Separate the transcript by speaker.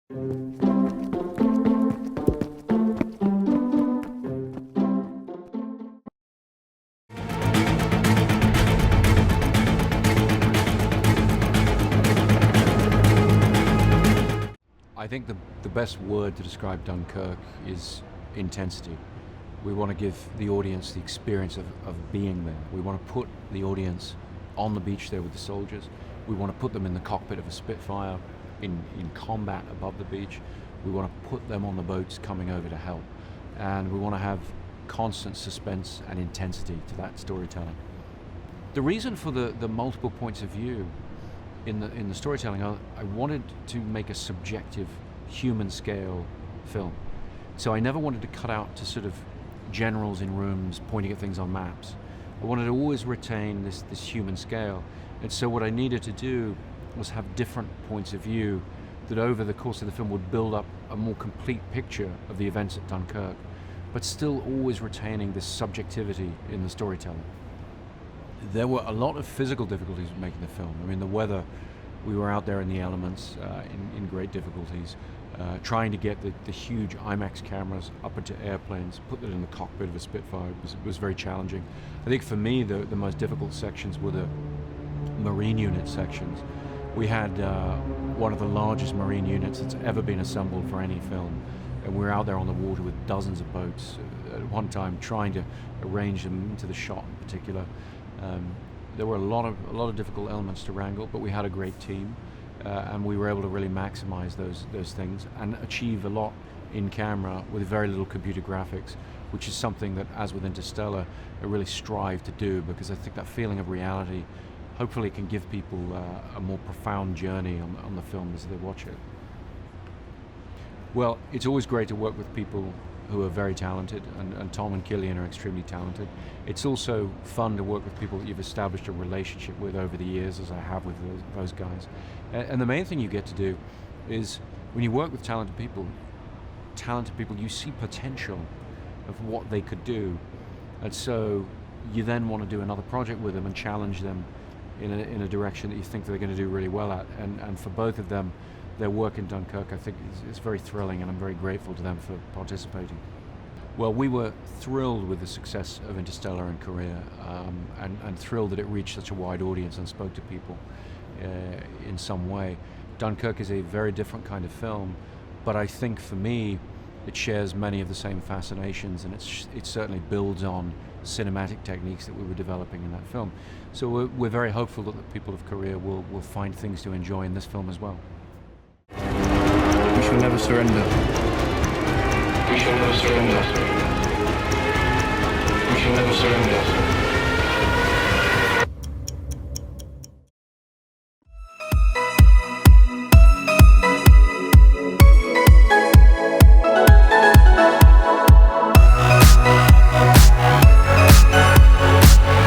Speaker 1: I think the best word to describe Dunkirk is intensity. We want to give the audience the experience of being there. We want to put the audience on the beach there with the soldiers. We want to put them in the cockpit of a Spitfire in combat above the beach. We want to put them on the boats coming over to help. And we want to have constant suspense and intensity to that storytelling. The reason for the multiple points of view in the storytelling, I wanted to make a subjective, human scale film. So I never wanted to cut out to sort of generals in rooms pointing at things on maps. I wanted to always retain this human scale. And so what I needed to do was have different points of view that over the course of the film would build up a more complete picture of the events at Dunkirk, but still always retaining this subjectivity in the storytelling. There were a lot of physical difficulties with making the film. I mean, the weather, we were out there in the elements in great difficulties, trying to get the huge IMAX cameras up into airplanes, put them in the cockpit of a Spitfire was very challenging. I think for me, the most difficult sections were the Marine unit sections. We had one of the largest Marine units that's ever been assembled for any film, and we were out there on the water with dozens of boats at one time, trying to arrange them into the shot in particular. There were a lot of difficult elements to wrangle, but we had a great team, and we were able to really maximize those things and achieve a lot in camera with very little computer graphics, which is something that, as with Interstellar, I really strive to do, because I think that feeling of reality hopefully can give people a more profound journey on the film as they watch it. Well, it's always great to work with people who are very talented, and Tom and Killian are extremely talented. It's also fun to work with people that you've established a relationship with over the years, as I have with those guys. And the main thing you get to do is, when you work with talented people, you see potential of what they could do. And so you then want to do another project with them and challenge them in a direction that you think they're going to do really well at. And for both of them, their work in Dunkirk, I think, is very thrilling, and I'm very grateful to them for participating. Well, we were thrilled with the success of Interstellar in Korea, and thrilled that it reached such a wide audience and spoke to people in some way. Dunkirk is a very different kind of film, but I think for me, it shares many of the same fascinations, and it certainly builds on cinematic techniques that we were developing in that film. So we're very hopeful that the people of Korea will find things to enjoy in this film as well.
Speaker 2: We shall never surrender. We shall never surrender. We shall never surrender.